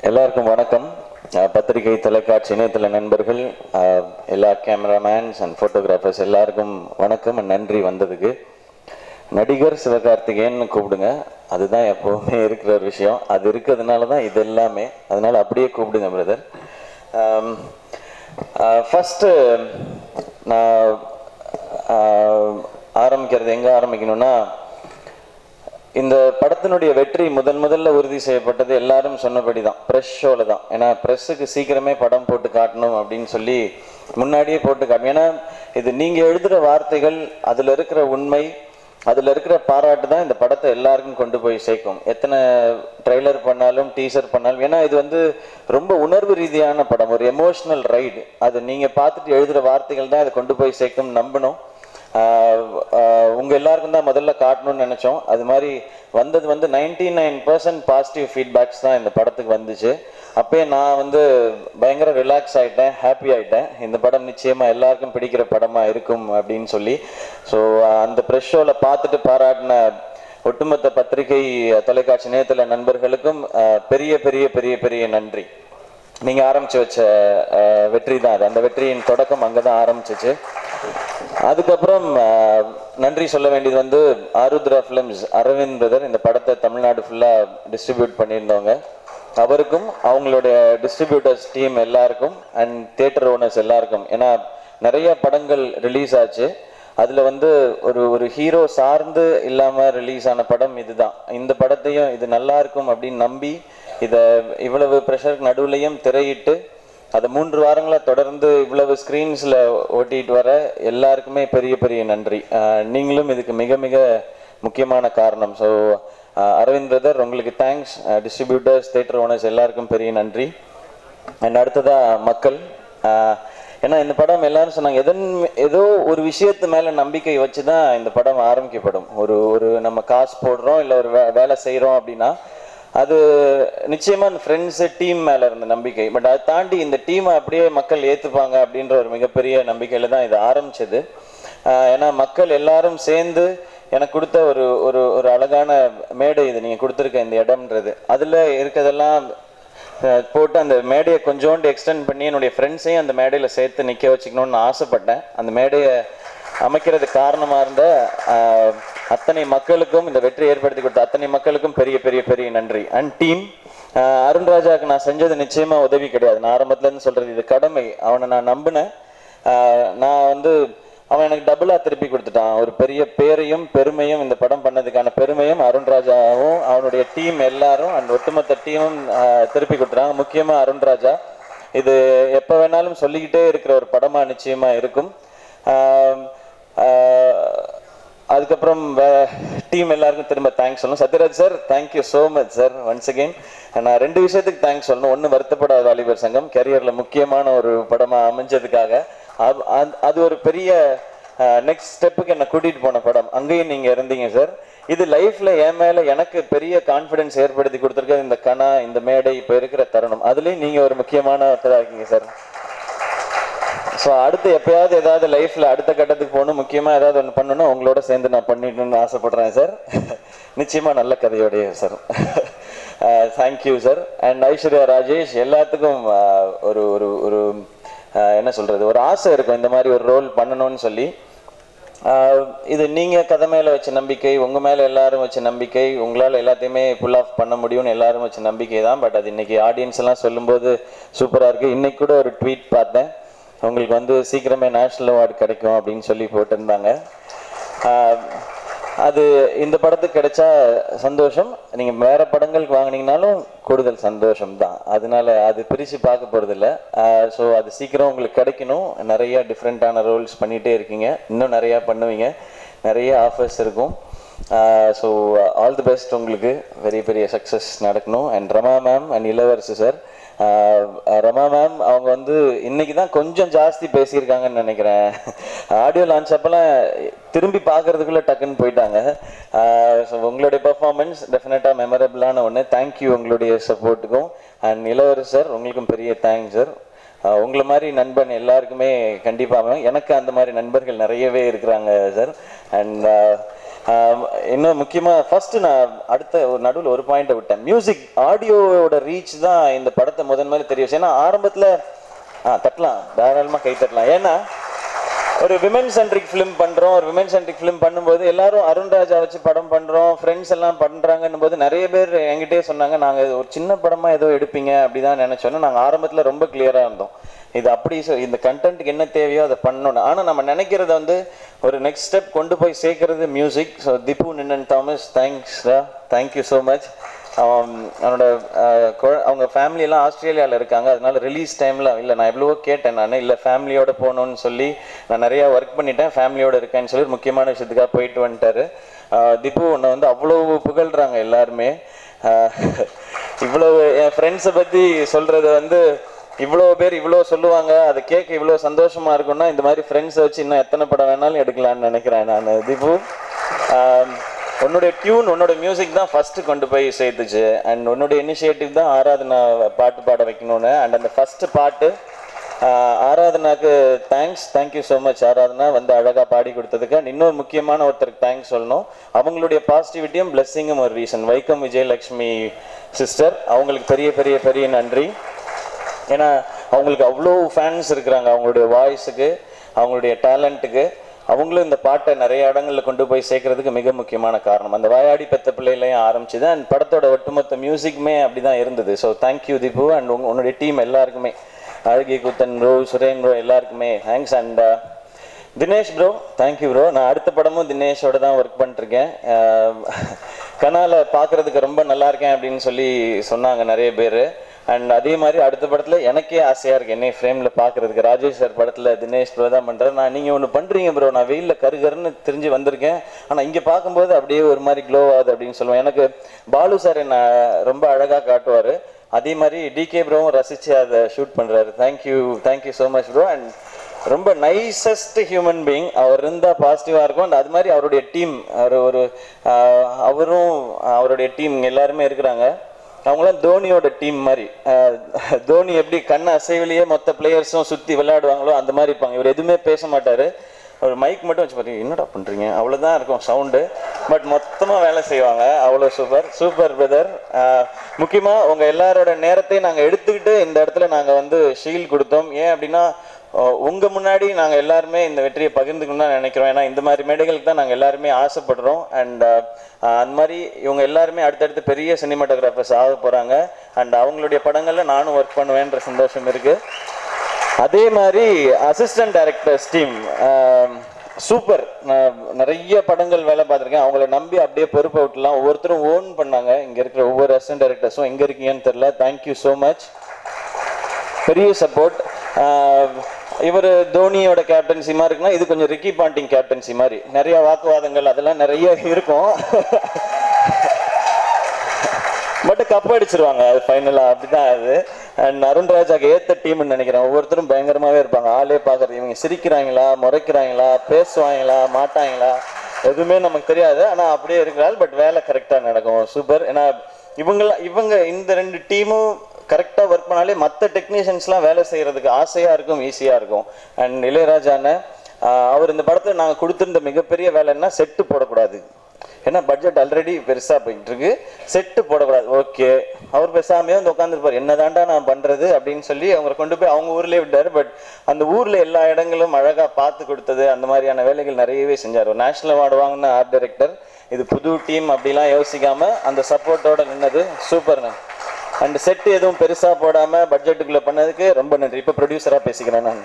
எல்லாருக்கும் வணக்கம். பத்திரிகை, தொலைக்காட்சி, இணையதள நண்பர்கள், எல்லா கேமராமேன்ஸ் அண்ட் ஃபோட்டோகிராஃபர்ஸ் எல்லாருக்கும் வணக்கம். நன்றி வந்ததுக்கு. நடிகர் சிவகார்த்திகேயன் கூப்பிடுங்க, அதுதான் எப்போவுமே இருக்கிற ஒரு விஷயம். அது இருக்கிறதுனால தான் இது எல்லாமே, அதனால் அப்படியே கூப்பிடுங்க பிரதர். ஃபஸ்ட்டு நான் ஆரம்பிக்கிறது எங்கே ஆரம்பிக்கணும்னா, இந்த படத்தினுடைய வெற்றி முதல்ல உறுதி செய்யப்பட்டது எல்லாரும் சொன்னபடி தான், ப்ரெஸ் ஷோவில் தான். ஏன்னா ப்ரெஸ்ஸுக்கு சீக்கிரமே படம் போட்டு காட்டணும் அப்படின்னு சொல்லி முன்னாடியே போட்டு காட்டணும். ஏன்னா இது நீங்கள் எழுதுகிற வார்த்தைகள், அதில் இருக்கிற உண்மை, அதில் இருக்கிற பாராட்டு தான் இந்த படத்தை எல்லாருக்கும் கொண்டு போய் சேர்க்கும். எத்தனை ட்ரெய்லர் பண்ணாலும் டீசர் பண்ணாலும், ஏன்னா இது வந்து ரொம்ப உணர்வு ரீதியான படம், ஒரு எமோஷ்னல் ரைடு. அது நீங்கள் பார்த்துட்டு எழுதுகிற வார்த்தைகள் தான் அதை கொண்டு போய் சேர்க்கும் நம்பணும். உங்கள் எல்லாருக்கும் தான் முதல்ல காட்டணும்னு நினச்சோம். அது மாதிரி வந்தது வந்து 99% பாசிட்டிவ் ஃபீட்பேக்ஸ் தான் இந்த படத்துக்கு வந்துச்சு. அப்போயே நான் வந்து பயங்கர ரிலாக்ஸ் ஆகிட்டேன், ஹாப்பி ஆகிட்டேன். இந்த படம் நிச்சயமாக எல்லாருக்கும் பிடிக்கிற படமாக இருக்கும் அப்படின்னு சொல்லி. ஸோ அந்த ப்ரெஸ் ஷோவில் பார்த்துட்டு பாராட்டின ஒட்டுமொத்த பத்திரிகை, தொலைக்காட்சி, இணையதள நண்பர்களுக்கும் பெரிய பெரிய பெரிய பெரிய நன்றி. நீங்கள் ஆரம்பித்து வச்ச வெற்றி தான் அது. அந்த வெற்றியின் தொடக்கம் அங்கே தான் ஆரம்பிச்சிச்சு. அதுக்கப்புறம் நன்றி சொல்ல வேண்டியது வந்து ஆருத்ரா ஃபிலிம்ஸ், அரவிந்த் பிரதர் இந்த படத்தை தமிழ்நாடு ஃபுல்லாக டிஸ்ட்ரிபியூட் பண்ணியிருந்தவங்க. அவருக்கும் அவங்களுடைய டிஸ்ட்ரிபியூட்டர்ஸ் டீம் எல்லாருக்கும் அண்ட் தியேட்டர் ஓனர்ஸ் எல்லாருக்கும். ஏன்னா நிறைய படங்கள் ரிலீஸ் ஆச்சு, அதில் வந்து ஒரு ஹீரோ சார்ந்து இல்லாமல் ரிலீஸ் ஆன படம் இதுதான். இந்த படத்தையும் இது நல்லா இருக்கும் அப்படின்னு நம்பி இதை இவ்வளவு ப்ரெஷருக்கு நடுவுலையும் திரையிட்டு அதை 3 வாரங்களாக தொடர்ந்து இவ்வளவு ஸ்க்ரீன்ஸில் ஓட்டிகிட்டு வர எல்லாருக்குமே பெரிய பெரிய நன்றி. நீங்களும் இதுக்கு மிக மிக முக்கியமான காரணம். ஸோ அரவிந்த் பிரதர் உங்களுக்கு தேங்க்ஸ். டிஸ்ட்ரிபியூட்டர்ஸ், தியேட்டர் ஓனர்ஸ் எல்லாருக்கும் பெரிய நன்றி. அண்ட் அடுத்ததாக மக்கள். ஏன்னா இந்த படம் எல்லாரும் சொன்னாங்க, ஏதோ ஒரு விஷயத்து மேலே நம்பிக்கை வச்சு தான் இந்த படம் ஆரம்பிக்கப்படும். ஒரு நம்ம காசு போடுறோம், இல்லை ஒரு வேலை செய்கிறோம் அப்படின்னா அது நிச்சயமாக அந்த ஃப்ரெண்ட்ஸு, டீம் மேலே இருந்த நம்பிக்கை. பட் அதை தாண்டி இந்த டீமை அப்படியே மக்கள் ஏற்றுப்பாங்க அப்படின்ற ஒரு மிகப்பெரிய நம்பிக்கையில் தான் இது ஆரம்பிச்சது. ஏன்னா மக்கள் எல்லாரும் சேர்ந்து எனக்கு கொடுத்த ஒரு அழகான மேடை இது, நீங்கள் கொடுத்துருக்க இந்த இடம்ன்றது. அதில் இருக்கிறதெல்லாம் போட்டு அந்த மேடையை கொஞ்சோண்டு எக்ஸ்டெண்ட் பண்ணி என்னுடைய ஃப்ரெண்ட்ஸையும் அந்த மேடையில் சேர்த்து நிற்க வச்சுக்கணும்னு நான் ஆசைப்பட்டேன். அந்த மேடையை அமைக்கிறது காரணமாக இருந்த அத்தனை மக்களுக்கும், இந்த வெற்றி ஏற்படுத்தி கொடுத்த அத்தனை மக்களுக்கும் பெரிய பெரிய பெரிய நன்றி. அண்ட் டீம் அருண்ராஜாவுக்கு நான் செஞ்சது நிச்சயமாக உதவி கிடையாது. நான் ஆரம்பத்துலேருந்து சொல்கிறது இது கடமை. அவனை நான் நம்பினேன். நான் வந்து அவன் எனக்கு டபுளாக திருப்பி கொடுத்துட்டான். ஒரு பெரிய பேரையும் பெருமையும், இந்த படம் பண்ணதுக்கான பெருமையும் அருண்ராஜாவும் அவனுடைய டீம் எல்லாரும் அந்த ஒட்டுமொத்த டீமும் திருப்பி கொடுத்துட்டாங்க. முக்கியமாக அருண்ராஜா. இது எப்போ வேணாலும் சொல்லிக்கிட்டே இருக்கிற ஒரு படமாக நிச்சயமாக இருக்கும். அதுக்கப்புறம் டீம் எல்லாருக்கும் திரும்ப தேங்க்ஸ் சொல்லணும். Sathyaraj sir, thank you so much sir. Once again நான் 2 விஷயத்துக்கு தேங்க்ஸ் சொல்லணும். ஒன்று, வருத்தப்படாத வாலிபர் சங்கம் கேரியரில் முக்கியமான ஒரு படமாக அமைஞ்சதுக்காக. அது ஒரு பெரிய நெக்ஸ்ட் ஸ்டெப்புக்கு என்னை கூட்டிகிட்டு போன படம். அங்கேயும் நீங்கள் இருந்தீங்க சார். இது லைஃப்பில் என் மேலே எனக்கு பெரிய கான்ஃபிடென்ஸ் ஏற்படுத்தி கொடுத்துருக்க இந்த கணா, இந்த மேடை, இப்போ இருக்கிற தருணம், அதுலேயும் நீங்கள் ஒரு முக்கியமான ஒருத்தராக இருக்கீங்க சார். ஸோ அடுத்து எப்பயாவது ஏதாவது லைஃப்பில் அடுத்த கட்டத்துக்கு போகணும், முக்கியமாக ஏதாவது ஒன்று பண்ணணும், உங்களோட சேர்ந்து நான் பண்ணிடணும்னு ஆசைப்படுறேன் சார். நிச்சயமாக நல்ல கதையோடைய sir. Thank you sir. And Aishwarya Rajesh, எல்லாத்துக்கும் ஒரு ஒரு ஒரு என்ன சொல்கிறது, ஒரு ஆசை இருக்கும் இந்த மாதிரி ஒரு ரோல் பண்ணணும்னு சொல்லி. இது நீங்கள் கதை மேலே வச்ச நம்பிக்கை, உங்கள் மேலே எல்லாரும் வச்ச நம்பிக்கை, உங்களால் எல்லாத்தையுமே புல் ஆஃப் பண்ண முடியும்னு எல்லாரும் வச்ச நம்பிக்கை தான். பட் அது இன்றைக்கி ஆடியன்ஸ் எல்லாம் சொல்லும்போது சூப்பராக இருக்குது. இன்றைக்கி கூட ஒரு ட்வீட் பார்த்தேன், உங்களுக்கு வந்து சீக்கிரமே நேஷ்னல் அவார்டு கிடைக்கும் அப்படின்னு சொல்லி போட்டிருந்தாங்க. அது இந்த படத்துக்கு கிடைச்சா சந்தோஷம். நீங்கள் வேறு படங்களுக்கு வாங்கினீங்கனாலும் கூடுதல் சந்தோஷம் தான். அதனால அது பிரித்து பார்க்க போகிறதில்ல. ஸோ அது சீக்கிரம் உங்களுக்கு கிடைக்கணும். நிறைய டிஃப்ரெண்ட்டான ரோல்ஸ் பண்ணிகிட்டே இருக்கீங்க, இன்னும் நிறையா பண்ணுவீங்க, நிறைய ஆஃபர்ஸ் இருக்கும். So all the best. உங்களுக்கு பெரிய பெரிய சக்ஸஸ் நடக்கணும். And Rama ma'am and Ilavarasu sir. Rama ma'am அவங்க வந்து இன்னைக்கு தான் கொஞ்சம் ஜாஸ்தி பேசியிருக்காங்கன்னு நினைக்கிறேன். ஆடியோ லான்ச் அப்போல்லாம் திரும்பி பார்க்கறதுக்குள்ளே டக்குன்னு போயிட்டாங்க. ஸோ உங்களுடைய பர்ஃபார்மன்ஸ் டெஃபினட்டாக மெமரபிளான ஒன்று. தேங்க்யூ உங்களுடைய சப்போர்ட்டுக்கும். அண்ட் இளவரசு சார், உங்களுக்கும் பெரிய தேங்க்ஸ் சார். உங்களை மாதிரி நண்பன் எல்லாருக்குமே கண்டிப்பாக, எனக்கு அந்த மாதிரி நண்பர்கள் நிறையவே இருக்கிறாங்க சார். அண்ட் இன்னும் முக்கியமாக ஃபர்ஸ்ட் நான் அடுத்த ஒரு நடுவில் ஒரு பாயிண்ட்டை விட்டேன். மியூசிக் ஆடியோவோட ரீச் தான் இந்த படத்தை முதன்மையில தெரியும். ஏன்னா ஆரம்பத்தில் தட்டலாம், தாராளமாக கை தட்டலாம். ஏன்னா ஒரு விமன் சென்ட்ரிக் ஃபிலிம் பண்ணுறோம். ஒரு விமன் சென்ட்ரிக் ஃபிலிம் பண்ணும்போது எல்லாரும் அருண்ராஜா வச்சு படம் பண்ணுறோம், ஃப்ரெண்ட்ஸ் எல்லாம் பண்ணுறாங்கன்னும் போது நிறைய பேர் என்கிட்டே சொன்னாங்க, நாங்கள் ஒரு சின்ன படமாக ஏதோ எடுப்பீங்க அப்படிதான் நினச்சோன்னா. நாங்கள் ஆரம்பத்தில் ரொம்ப கிளியராக இருந்தோம், இது அப்படி இந்த கண்டென்ட்டுக்கு என்ன தேவையோ அதை பண்ணணும். ஆனால் நம்ம நினைக்கிறத வந்து ஒரு நெக்ஸ்ட் ஸ்டெப் கொண்டு போய் சேர்க்கறது music. So Tipu Ninan Thomas, thank you so much. அவனோட அவங்க ஃபேமிலியெல்லாம் ஆஸ்திரேலியாவில் இருக்காங்க, அதனால ரிலீஸ் டைமில் இல்லை நான் எவ்வளவோ கேட்டேன், நான் இல்லை ஃபேமிலியோட போகணுன்னு சொல்லி நான் நிறையா ஒர்க் பண்ணிட்டேன், ஃபேமிலியோடு இருக்கேன்னு சொல்லி ஒரு முக்கியமான விஷயத்துக்காக போயிட்டு வந்துட்டார். திப்பு உன்னை வந்து அவ்வளோ புகழ்கிறாங்க எல்லாருமே. இவ்வளோ என் ஃப்ரெண்ட்ஸை பற்றி சொல்கிறது வந்து இவ்வளோ பேர் இவ்வளோ சொல்லுவாங்க, அதை கேட்க இவ்வளோ சந்தோஷமாக இருக்குன்னா இந்த மாதிரி ஃப்ரெண்ட்ஸை வச்சு இன்னும் எத்தனை படம் வேணாலும் எடுக்கலான்னு நினைக்கிறேன் நான். திப்பு, உன்னுடைய டியூன், உன்னோட மியூசிக் தான் ஃபஸ்ட்டு கொண்டு போய் சேர்த்துச்சு. அண்ட் உன்னோட இனிஷியேட்டிவ் தான் ஆராதனா பாட்டு பாட வைக்கணும்னு. அண்ட் அந்த ஃபஸ்ட்டு பாட்டு ஆராதனாக்கு தேங்க்யூ ஸோ மச். ஆராதனா வந்து அழகாக பாடி கொடுத்ததுக்கு. அண்ட் இன்னொரு முக்கியமான ஒருத்தருக்கு தேங்க்ஸ் சொல்லணும். அவங்களுடைய பாசிட்டிவிட்டியும் பிளெஸ்ஸிங்கும் ஒரு ரீசன். வைக்கம் விஜயலக்ஷ்மி சிஸ்டர், அவங்களுக்கு பெரிய பெரிய பெரிய நன்றி. ஏன்னா அவங்களுக்கு அவ்வளோ ஃபேன்ஸ் இருக்கிறாங்க, அவங்களுடைய வாய்ஸுக்கு, அவங்களுடைய டேலண்ட்டுக்கு. அவங்களும் இந்த பாட்டை நிறைய இடங்களில் கொண்டு போய் சேர்க்கறதுக்கு மிக முக்கியமான காரணம். அந்த வாயாடி பெத்த பிள்ளையிலையும் ஆரம்பிச்சுது. அண்ட் படத்தோட ஒட்டுமொத்த மியூசிக்குமே அப்படி தான் இருந்தது. So thank you Tipu. அண்ட் உன்னுடைய டீம் எல்லாருக்குமே, அழகி குத்தன் ப்ரோ, சுரேன் ப்ரோ, எல்லாருக்குமே thanks. And Dinesh bro, thank you bro. நான் அடுத்த படமும் தினேஷோட தான் ஒர்க் பண்ணிருக்கேன். கனால பார்க்குறதுக்கு ரொம்ப நல்லா இருக்கேன் அப்படின்னு சொல்லி சொன்னாங்க நிறைய பேர். அண்ட் அதே மாதிரி அடுத்த படத்தில் எனக்கே ஆசையாக இருக்குது என்னை ஃப்ரேமில் பார்க்குறதுக்கு. ராஜேஷ் சார் படத்தில் தினேஷ் ப்ரோ தான் பண்ணுறாரு. நீங்கள் ஒன்று பண்ணுறீங்க ப்ரோ, நான் வெயிலில் கருகருன்னு தெரிஞ்சு வந்திருக்கேன், ஆனால் இங்கே பார்க்கும்போது அப்படியே ஒரு மாதிரி க்ளோ ஆகுது அப்படின்னு சொல்லுவேன். எனக்கு பாலு சார் என்னை ரொம்ப அழகாக காட்டுவார். அதே மாதிரி டிகே ப்ரோவும் ரசித்து அதை ஷூட் பண்ணுறாரு. Thank you so much bro. And ரொம்ப நைசஸ்ட் ஹியூமன் பீயிங். அவர் இருந்தால் பாசிட்டிவாக இருக்கும். அண்ட் அது மாதிரி அவருடைய டீம், அவரும் அவருடைய டீம் எல்லாருமே இருக்கிறாங்க. அவங்களாம் தோனியோட டீம் மாதிரி. தோனி எப்படி கண்ணை அசைவிலேயே மொத்த பிளேயர்ஸும் சுற்றி விளையாடுவாங்களோ அந்த மாதிரி இருப்பாங்க. இவர் எதுவுமே பேச மாட்டார், ஒரு மைக் மட்டும் வச்சு பார்த்தீங்க என்னடா பண்ணுறீங்க அவ்வளோதான் இருக்கும் சவுண்டு, பட் மொத்தமாக வேலை செய்வாங்க. அவ்வளோ சூப்பர் பிரதர். முக்கியமாக உங்கள் எல்லாரோட நேரத்தையும் நாங்கள் எடுத்துக்கிட்டு இந்த இடத்துல நாங்கள் வந்து ஷீல்ட் கொடுத்தோம். ஏன் அப்படின்னா உங்கள் முன்னாடி நாங்கள் எல்லாருமே இந்த வெற்றியை பகிர்ந்துக்கணும்னு தான் நினைக்கிறோம். ஏன்னா இந்த மாதிரி மேடைகளுக்கு தான் நாங்கள் எல்லாருமே ஆசைப்படுறோம். அண்ட் அந்த மாதிரி இவங்க எல்லாருமே அடுத்தடுத்து பெரிய சினிமாட்டோகிராஃபர்ஸ் ஆக போகிறாங்க. அண்ட் அவங்களுடைய படங்களில் நானும் ஒர்க் பண்ணுவேன்ற சந்தோஷம் இருக்குது. அதே மாதிரி அசிஸ்டன்ட் டைரக்டர்ஸ் டீம் சூப்பர். நான் நிறைய படங்கள் வேலை பார்த்துருக்கேன். அவங்கள நம்பி அப்படியே பொறுப்பை விட்டுலாம். ஒவ்வொருத்தரும் ஓன் பண்ணாங்க. இங்கே இருக்கிற ஒவ்வொரு அசிஸ்டன்ட் டைரக்டர்ஸும் எங்கே இருக்கீங்கன்னு தெரில. தேங்க்யூ ஸோ மச், பெரிய சப்போர்ட். இவர் தோனியோட கேப்டன்சி மாதிரி இருக்குன்னா இது கொஞ்சம் ரிக்கி பாண்டிங் கேப்டன்சி மாதிரி. நிறைய வாக்குவாதங்கள் அதெல்லாம் நிறைய இருக்கும், பட் கப் அடிச்சிருவாங்க அது ஃபைனலாக, அப்படிதான் அது. அண்ட் அருண்ராஜாக்கு ஏற்ற டீம்னு நினைக்கிறேன். ஒவ்வொருத்தரும் பயங்கரமாகவே இருப்பாங்க. ஆளே பார்க்குறது இவங்க சிரிக்கிறாங்களா, முறைக்கிறாங்களா, பேசுவாங்களா, மாட்டாங்களா, எதுவுமே நமக்கு தெரியாது. ஆனால் அப்படியே இருக்கிறாள், பட் வேலை கரெக்டாக நடக்கும். சூப்பர். ஏன்னா இவங்க இந்த ரெண்டு டீமும் கரெக்டாக ஒர்க் பண்ணாலே மற்ற டெக்னீஷியன்ஸ்லாம் வேலை செய்கிறதுக்கு ஆசையாக இருக்கும், ஈஸியாக இருக்கும். அண்ட் இளையராஜான அவர் இந்த படத்தில் நாங்கள் கொடுத்துருந்த மிகப்பெரிய வேலைன்னா செட்டு போடக்கூடாது. ஏன்னா பட்ஜெட் ஆல்ரெடி பெருசாக போயிட்டு இருக்கு, செட்டு போடக்கூடாது. ஓகே, அவர் பேசாமே வந்து உட்காந்துருப்பார், என்னதான்டா நான் பண்ணுறது அப்படின்னு சொல்லி அவங்களை கொண்டு போய் அவங்க ஊர்லேயே விட்டார். பட் அந்த ஊரில் எல்லா இடங்களும் அழகாக பார்த்து கொடுத்தது, அந்த மாதிரியான வேலைகள் நிறையவே செஞ்சார். ஒரு நேஷனல் அவார்டு வாங்கின ஆர்ட் டைரக்டர். இது புது டீம் அப்படிலாம் யோசிக்காமல் அந்த சப்போர்ட்டோட நின்னது சூப்பர்ண்ணா. அண்ட் செட்டு எதுவும் பெருசாக போடாமல் பட்ஜெட்டுக்குள்ளே பண்ணதுக்கு ரொம்ப நன்றி. இப்போ ப்ரொடியூசராக பேசிக்கிறேன் நான்.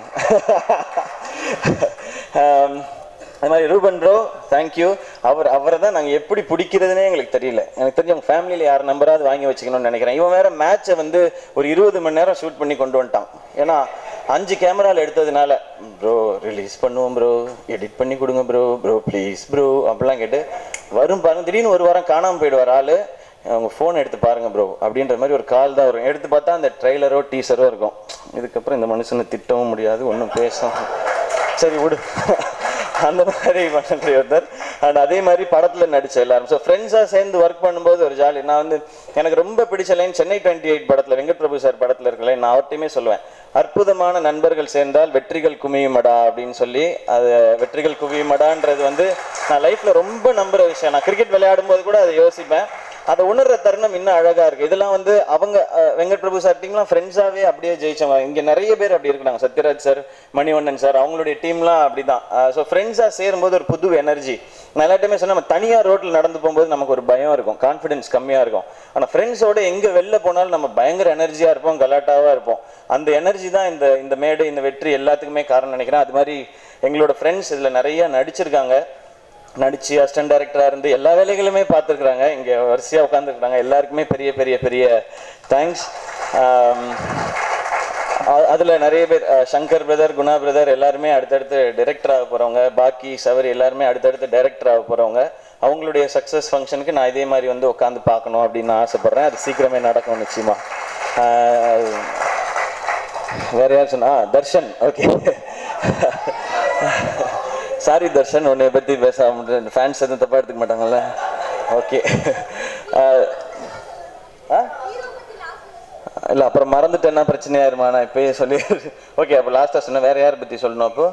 அது மாதிரி ரூபன் ப்ரோ, தேங்க்யூ. அவரை தான் நாங்கள் எப்படி பிடிக்கிறதுனே எங்களுக்கு தெரியல. எனக்கு தெரிஞ்ச அவங்க ஃபேமிலியில் யார் நம்பராது வாங்கி வச்சுக்கணும்னு நினைக்கிறேன். இவன் வேறு மேட்சை வந்து ஒரு 20 மணி நேரம் ஷூட் பண்ணி கொண்டு வந்துட்டான். ஏன்னா 5 கேமராவில் எடுத்ததுனால, ப்ரோ ரிலீஸ் பண்ணுவோம் ப்ரோ, எடிட் பண்ணி கொடுங்க ப்ரோ ப்ளீஸ் ப்ரோ அப்படிலாம் கேட்டு வரும் பாருங்க. திடீர்னு ஒரு வாரம் காணாமல் போயிடுவார் ஆள். அவங்க ஃபோன் எடுத்து பாருங்கள் ப்ரோ அப்படின்ற மாதிரி ஒரு கால் தான் வரும். எடுத்து பார்த்தா அந்த ட்ரெய்லரோ டீசரோ இருக்கும். இதுக்கப்புறம் இந்த மனுஷனை திட்டவும் முடியாது, ஒன்றும் பேசவும் சரி விடு. அந்த மாதிரி பண்ணக்கூடிய ஒருத்தர். அண்ட் அதே மாதிரி படத்தில் நடிச்ச எல்லாரும். ஸோ ஃப்ரெண்ட்ஸாக சேர்ந்து ஒர்க் பண்ணும்போது ஒரு ஜாலி. நான் வந்து எனக்கு ரொம்ப பிடிச்ச லைன் சென்னை 28 படத்தில் வெங்கட் பிரபு சார் படத்தில் இருக்கல, நான் அவர்கிட்டையுமே சொல்லுவேன், அற்புதமான நண்பர்கள் சேர்ந்தால் வெற்றிகள் குமியுமடா அப்படின்னு சொல்லி. அது வெற்றிகள் குவியுமடான்றது வந்து நான் லைஃப்பில் ரொம்ப நம்புகிற விஷயம். நான் கிரிக்கெட் விளையாடும் போது கூட அதை யோசிப்பேன். அதை உணர்ற தருணம் இன்னும் அழகா இருக்கு. இதெல்லாம் வந்து அவங்க வெங்கட் பிரபு சார் டீம்லாம் ஃப்ரெண்ட்ஸாவே அப்படியே ஜெயிச்சவங்க. இங்க நிறைய பேர் அப்படி இருக்கிறாங்க. சத்யராஜ் சார், மணிவண்ணன் சார், அவங்களுடைய டீம்லாம் அப்படிதான். ஸோ ஃப்ரெண்ட்ஸா சேரும்போது ஒரு புது எனர்ஜி. நான் எல்லா டைமே சொன்ன, நம்ம தனியாக ரோட்டில் நடந்து போகும்போது நமக்கு ஒரு பயம் இருக்கும், கான்ஃபிடன்ஸ் கம்மியாக இருக்கும். ஆனால் ஃப்ரெண்ட்ஸோட எங்கே வெளில போனாலும் நம்ம பயங்கர எனர்ஜியாக இருப்போம், கலாட்டாவாக இருப்போம். அந்த எனர்ஜி தான் இந்த மேடை, இந்த வெற்றி எல்லாத்துக்குமே காரணம் நினைக்கிறேன். அது மாதிரி எங்களோட ஃப்ரெண்ட்ஸ் இதில் நிறைய நடிச்சிருக்காங்க. நடிச்சு அசிஸ்டன்ட் டைரக்டராக இருந்து எல்லா வேலைகளுமே பார்த்துருக்குறாங்க. இங்கே வரிசையாக உட்காந்துருக்குறாங்க. எல்லாருக்குமே பெரிய பெரிய பெரிய தேங்க்ஸ். அதில் நிறைய பேர், சங்கர் பிரதர், குணா பிரதர் எல்லாருமே அடுத்தடுத்து டைரக்டர் ஆக போகிறவங்க. பாக்கி சவரி எல்லாருமே அடுத்தடுத்து டைரக்டர் ஆக போகிறவங்க. அவங்களுடைய சக்ஸஸ் ஃபங்க்ஷனுக்கு நான் இதே மாதிரி வந்து உட்காந்து பார்க்கணும் அப்படின்னு நான் ஆசைப்பட்றேன். அது சீக்கிரமே நடக்கும் நிச்சயமா. வேற யார் சொன்னா? தர்ஷன். ஓகே, சாரி தர்ஷன், உன்னை பற்றி பேச ஃபேன்ஸ் எதுவும் தப்பாக எடுத்துக்க மாட்டாங்கல்ல? ஓகே. இல்லை அப்புறம் மறந்துட்டேன்னா பிரச்சனையாயிருமா? நான் இப்போயே சொல்லி. ஓகே, அப்போ லாஸ்ட்டாக சொன்னேன். வேறு யாரை பற்றி சொல்லணும்? அப்போ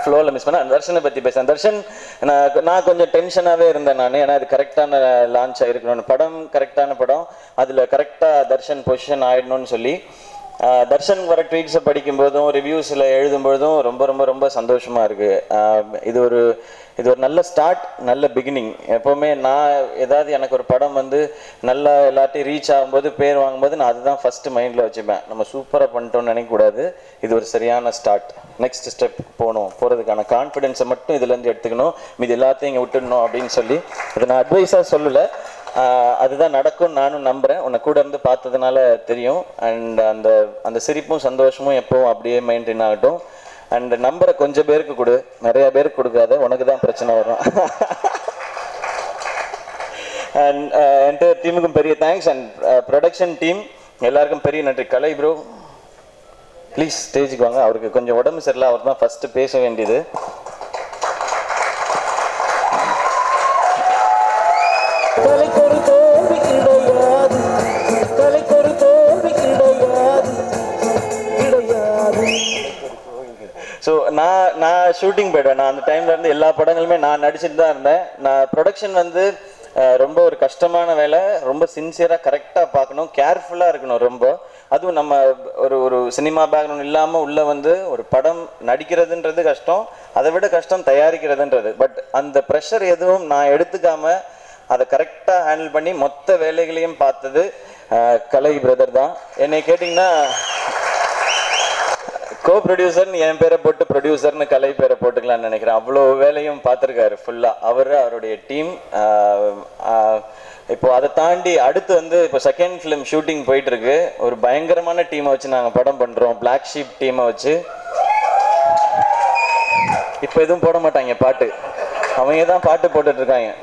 ஃப்ளோவில் மிஸ் பண்ணேன். தர்ஷனை பற்றி பேசுகிறேன். தர்ஷன், நான் கொஞ்சம் டென்ஷனாகவே இருந்தேன் நான். ஏன்னா அது கரெக்டான லான்ச் ஆகிருக்கணும், படம் கரெக்டான படம், அதில் கரெக்டாக தர்ஷன் பொசிஷன் ஆகிடணும்னு சொல்லி தர்ஷன் வர ட்வீட்ஸை படிக்கும்போதும் ரிவ்யூஸில் எழுதும்பொழுதும் ரொம்ப ரொம்ப ரொம்ப சந்தோஷமாக இருக்குது. இது ஒரு நல்ல ஸ்டார்ட், நல்ல பிகினிங். எப்போவுமே நான் ஏதாவது எனக்கு ஒரு படம் வந்து நல்லா எல்லாத்தையும் ரீச் ஆகும்போது, பேர் வாங்கும்போது நான் அதுதான் ஃபஸ்ட்டு மைண்டில் வச்சுப்பேன். நம்ம சூப்பராக பண்ணிட்டோம்னு நினைக்கக்கூடாது. இது ஒரு சரியான ஸ்டார்ட், நெக்ஸ்ட் ஸ்டெப் போகிறதுக்கான கான்ஃபிடென்ஸை மட்டும் இதுலேருந்து எடுத்துக்கணும், மீது எல்லாத்தையும் இங்கே விட்டுடணும் அப்படின்னு சொல்லி. அதை நான் அட்வைஸாக சொல்லலை, அதுதான் நடக்கும் நானும் நம்புகிறேன். உன்னை கூட இருந்து பார்த்ததுனால தெரியும். அண்ட் அந்த சிரிப்பும் சந்தோஷமும் எப்போவும் அப்படியே மெயின்டைன் ஆகட்டும். அண்ட் நம்பரை கொஞ்சம் பேருக்கு கொடு, நிறைய பேருக்கு கொடுக்காத, உனக்கு தான் பிரச்சனை வரும். அண்ட் என்டையர் டீமுக்கும் பெரிய தேங்க்ஸ். அண்ட் ப்ரொடக்ஷன் டீம் எல்லாருக்கும் பெரிய நன்றி. கலை ப்ரோ ப்ளீஸ் ஸ்டேஜுக்கு வாங்க. அவருக்கு கொஞ்சம் உடம்பு சரியில்லை, அவர் தான் ஃபஸ்ட்டு பேச வேண்டியது. ஸோ நான் ஷூட்டிங் போய்டுவேன். நான் அந்த டைம்ல இருந்து எல்லா படங்களுமே நான் நடிச்சுட்டு தான் இருந்தேன். நான் ப்ரொடக்ஷன் வந்து ரொம்ப ஒரு கஷ்டமான வேலை, ரொம்ப சின்சியராக கரெக்டாக பார்க்கணும், கேர்ஃபுல்லாக இருக்கணும் ரொம்ப. அதுவும் நம்ம ஒரு சினிமா பேக்ரவுண்ட் இல்லாமல் உள்ளே வந்து ஒரு படம் நடிக்கிறதுன்றது கஷ்டம், அதை விட கஷ்டம் தயாரிக்கிறதுன்றது. பட் அந்த ப்ரெஷர் எதுவும் நான் எடுத்துக்காமல் அதை கரெக்டாக ஹேண்டில் பண்ணி மொத்த வேலைகளையும் பார்த்தது கலை பிரதர் தான். என்னை கேட்டிங்கன்னா கோ ப்ரொடியூசர்னு என் பேரை போட்டு ப்ரொடியூசர்னு கலை பேரை போட்டுக்கலான்னு நினைக்கிறேன். அவ்வளோ வேலையும் பார்த்துருக்காரு ஃபுல்லாக அவருடைய டீம். இப்போ அதை தாண்டி அடுத்து வந்து இப்போ செகண்ட் ஃபிலிம் ஷூட்டிங் போயிட்டுருக்கு. ஒரு பயங்கரமான டீமை வச்சு நாங்கள் படம் பண்ணுறோம், பிளாக் ஷீப் டீமை வச்சு. இப்போ எதுவும் போட மாட்டாங்க பாட்டு, அவங்க தான் பாட்டு போட்டுட்ருக்காங்க.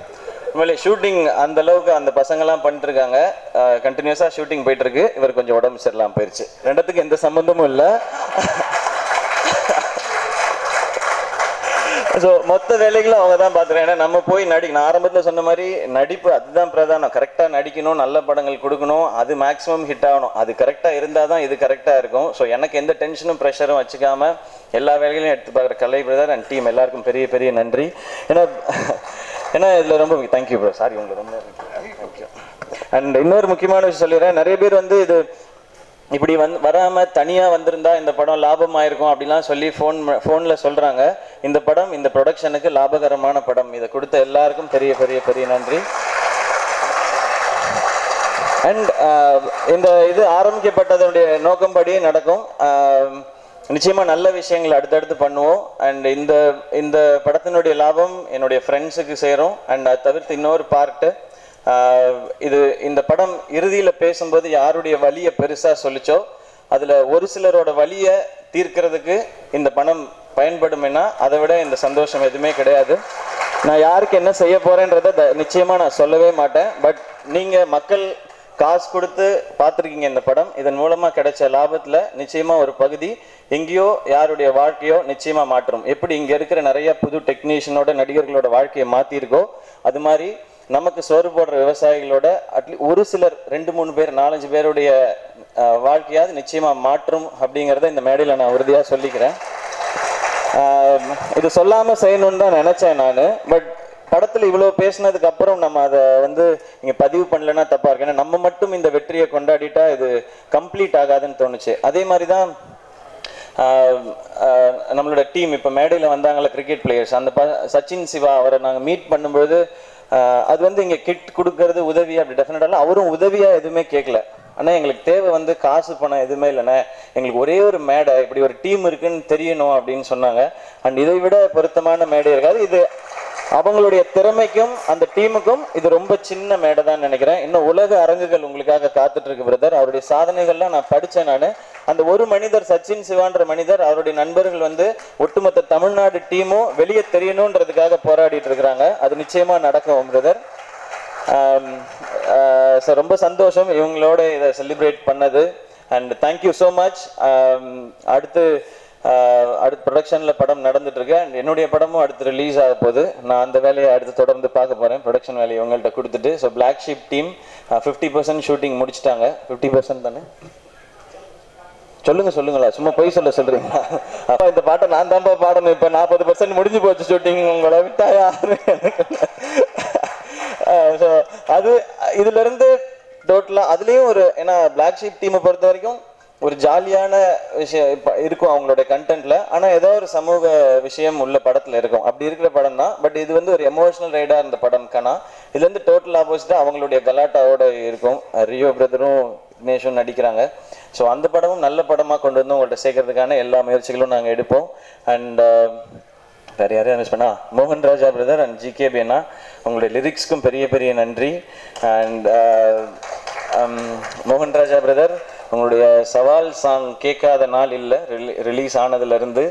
உண்மையிலே ஷூட்டிங் அந்த அளவுக்கு அந்த பசங்கள்லாம் பண்ணிட்டுருக்காங்க. கண்டினியூஸாக ஷூட்டிங் போயிட்டுருக்கு. இவர் கொஞ்சம் உடம்பு சரியில்லாமல் போயிடுச்சு. ரெண்டுத்துக்கு எந்த சம்மந்தமும் இல்லை. ஸோ மொத்த வேலைகளும் அவங்க தான் பார்த்துருக்கேன். ஏன்னா நம்ம போய் நான் ஆரம்பத்தில் சொன்ன மாதிரி நடிப்பு அதுதான் பிரதானம். கரெக்டாக நடிக்கணும், நல்ல படங்கள் கொடுக்கணும், அது மேக்ஸிமம் ஹிட் ஆகணும். அது கரெக்டாக இருந்தால் தான் இது கரெக்டாக இருக்கும். ஸோ எனக்கு எந்த டென்ஷனும் ப்ரெஷரும் வச்சுக்காம எல்லா வேலைகளையும் எடுத்து பார்க்குற கலை பிரதர் அண்ட் டீம் எல்லாருக்கும் பெரிய பெரிய நன்றி. ஏன்னா இதில் ரொம்ப தேங்க்யூ ப்ரோ. சாரி, உங்களுக்கு ரொம்ப தேங்க்யூ. அண்ட் இன்னொரு முக்கியமான விஷயம் சொல்லிடுறேன். நிறைய பேர் வந்து இது இப்படி வராமல் தனியாக வந்திருந்தா இந்த படம் லாபம் ஆயிருக்கும் அப்படிலாம் சொல்லி ஃபோனில் சொல்கிறாங்க. இந்த படம் இந்த ப்ரொடக்ஷனுக்கு லாபகரமான படம். இதை கொடுத்த எல்லாருக்கும் பெரிய பெரிய பெரிய நன்றி. அண்ட் இந்த இது ஆரம்பிக்கப்பட்டதனுடைய நோக்கம்படியே நடக்கும். நிச்சயமாக நல்ல விஷயங்கள் அடுத்தடுத்து பண்ணுவோம். அண்ட் இந்த படத்தினுடைய லாபம் என்னுடைய ஃப்ரெண்ட்ஸுக்கு சேரும். அண்ட் அதை தவிர்த்து இன்னொரு பார்ட்டு, இந்த படம் இறுதியில் பேசும்போது யாருடைய வலியை பெருசாக சொல்லிச்சோ அதில் ஒரு சிலரோட வலியை தீர்க்கிறதுக்கு இந்த பணம் பயன்படுமேனா அதை விட இந்த சந்தோஷம் எதுவுமே கிடையாது. நான் யாருக்கு என்ன செய்ய போகிறேன்றதை நிச்சயமாக நான் சொல்லவே மாட்டேன். பட் நீங்கள் மக்கள் காசு கொடுத்து பார்த்துருக்கீங்க இந்த படம். இதன் மூலமாக கிடைச்ச லாபத்தில் நிச்சயமாக ஒரு பகுதி எங்கேயோ யாருடைய வாழ்க்கையோ நிச்சயமாக மாற்றும். எப்படி இங்கே இருக்கிற நிறைய புது டெக்னீஷியனோட நடிகர்களோட வாழ்க்கையை மாற்றிருக்கோ, அது மாதிரி நமக்கு சோறு போடுற விவசாயிகளோட ஒரு சிலர் 2-3 பேர் 4-5 பேருடைய வாழ்க்கையாவது நிச்சயமாக மாற்றும் அப்படிங்கிறத இந்த மேடையில் நான் உறுதியாக சொல்லிக்கிறேன். இது சொல்லாமல் செய்யணும்னு தான் நினச்சேன் நான். பட் படத்தில் இவ்வளோ பேசினதுக்கு அப்புறம் நம்ம அதை இங்கே பதிவு பண்ணலன்னா தப்பாக இருக்கு. ஏன்னா நம்ம மட்டும் இந்த வெற்றியை கொண்டாடிட்டா இது கம்ப்ளீட் ஆகாதுன்னு தோணுச்சு. அதே மாதிரி தான் நம்மளோட டீம் இப்போ மேடையில் வந்தாங்கள கிரிக்கெட் பிளேயர்ஸ், அந்த சச்சின் சிவா அவரை நாங்கள் மீட் பண்ணும்போது அது இங்கே கிட் கொடுக்கறது உதவி அப்படி டெஃபினட்டாக அவரும் உதவியாக எதுவுமே கேட்கல. ஆனால் எங்களுக்கு தேவை காசு பணம் எதுவுமே இல்லைண்ணே, எங்களுக்கு ஒரே ஒரு மேடை, இப்படி ஒரு டீம் இருக்குன்னு தெரியணும் அப்படின்னு சொன்னாங்க. அண்ட் இதை விட பொருத்தமான மேடை இருக்காது. இது அவங்களுடைய திறமைக்கும் அந்த டீமுக்கும் இது ரொம்ப சின்ன மேடை தான் நினைக்கிறேன். இன்னும் உலக அரங்குகள் உங்களுக்காக காத்துட்டு இருக்கு பிரதர். அவருடைய சாதனைகள்லாம் நான் படித்தேன். நான் அந்த ஒரு மனிதர் சச்சின் சிவான்ற மனிதர், அவருடைய நண்பர்கள் ஒட்டுமொத்த தமிழ்நாடு டீமும் வெளியே தெரியணுன்றதுக்காக போராடிட்டு இருக்கிறாங்க. அது நிச்சயமா நடக்கும் பிரதர். சார் ரொம்ப சந்தோஷம் இவங்களோட இதை செலிப்ரேட் பண்ணது. And thank you so much. அடுத்து ப்ரொடக்ஷனில் படம் நடந்துட்டு இருக்கு. அண்ட் என்னுடைய படமும் அடுத்து ரிலீஸ் ஆக போகுது. நான் அந்த வேலையை அடுத்து தொடர்ந்து பார்க்க போகிறேன். ப்ரொடக்ஷன் வேலையை உங்கள்கிட்ட கொடுத்துட்டு. So Black Sheep team 50% shooting முடிச்சிட்டாங்க. 50% தானே? சொல்லுங்களா, சும்மா போய் சொல்றீங்களா? அப்போ இந்த பாட்டை நான் தான்ப்பா பாடணும். இப்போ 40% முடிஞ்சு போச்சு ஷூட்டிங். உங்களை விட்டா யாரு? ஸோ அது இதுலேருந்து டோட்டலாக அதுலேயும் ஏன்னா பிளாக் ஷீப் டீமை பொறுத்த வரைக்கும் ஒரு ஜாலியான விஷயம் இருக்கும் அவங்களோட கண்டென்ட்ல. ஆனால் ஏதோ ஒரு சமூக விஷயம் உள்ள படத்தில் இருக்கும். அப்படி இருக்கிற படம் தான். பட் இது ஒரு எமோஷனல் ரைடாக இருந்த படம் காணா. இதுலேருந்து டோட்டல் ஆப்போசிட்டாக அவங்களுடைய கலாட்டாவோட இருக்கும். ரியோ பிரதரும் விக்னேஷும் நடிக்கிறாங்க. ஸோ அந்த படமும் நல்ல படமாக கொண்டு வந்து உங்கள்கிட்ட சேர்க்கறதுக்கான எல்லா முயற்சிகளும் நாங்கள் எடுப்போம். அண்ட் வேறு யாரையும் மிஸ் பண்ணா மோகன் ராஜா பிரதர் அண்ட் ஜிகேபி அண்ணா, உங்களுடைய லிரிக்ஸ்க்கும் பெரிய பெரிய நன்றி. அண்ட் மோகன் ராஜா பிரதர், உங்களுடைய சவால் சாங் கேட்காத நாள் இல்லை. ரிலீஸ் ஆனதுலேருந்து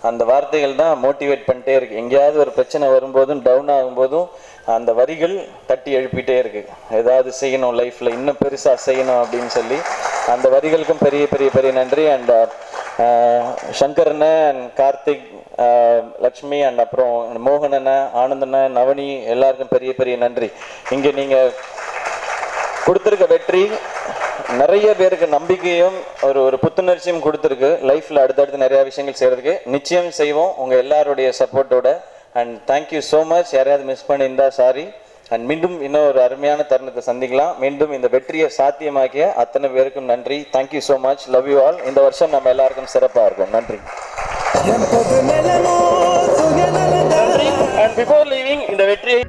அந்த வார்த்தைகள் தான் மோட்டிவேட் பண்ணிட்டே இருக்கு. எங்கேயாவது ஒரு பிரச்சனை வரும்போதும் டவுன் ஆகும்போதும் அந்த வரிகள் தட்டி எழுப்பிட்டே இருக்கு. ஏதாவது செய்யணும் லைஃப்பில், இன்னும் பெருசாக செய்யணும் அப்படின்னு சொல்லி அந்த வரிகளுக்கும் பெரிய பெரிய பெரிய நன்றி. அண்ட் சங்கரண்ண அண்ட் கார்த்திக், லக்ஷ்மி அண்ட் அப்புறம் மோகனண்ண, ஆனந்தண்ண, நவனி எல்லாருக்கும் பெரிய பெரிய நன்றி. இங்கே நீங்கள் கொடுத்துருக்க வெற்றி நிறைய பேருக்கு நம்பிக்கையும் ஒரு புத்துணர்ச்சியும் கொடுத்துருக்கு. லைஃப்பில் அடுத்தடுத்து நிறையா விஷயங்கள் செய்கிறதுக்கு நிச்சயம் செய்வோம் உங்கள் எல்லாருடைய சப்போர்ட்டோட. And thank you so much. யாரையாவது மிஸ் பண்ணியிருந்தா சாரி. அண்ட் மீண்டும் இன்னும் ஒரு அருமையான தருணத்தை சந்திக்கலாம். மீண்டும் இந்த வெற்றியை சாத்தியமாக்கிய அத்தனை பேருக்கும் நன்றி. Thank you so much. Love you all. இந்த வருஷம் நம்ம எல்லாருக்கும் சிறப்பாக இருக்கும். நன்றி. And before leaving, இந்த வெற்றியை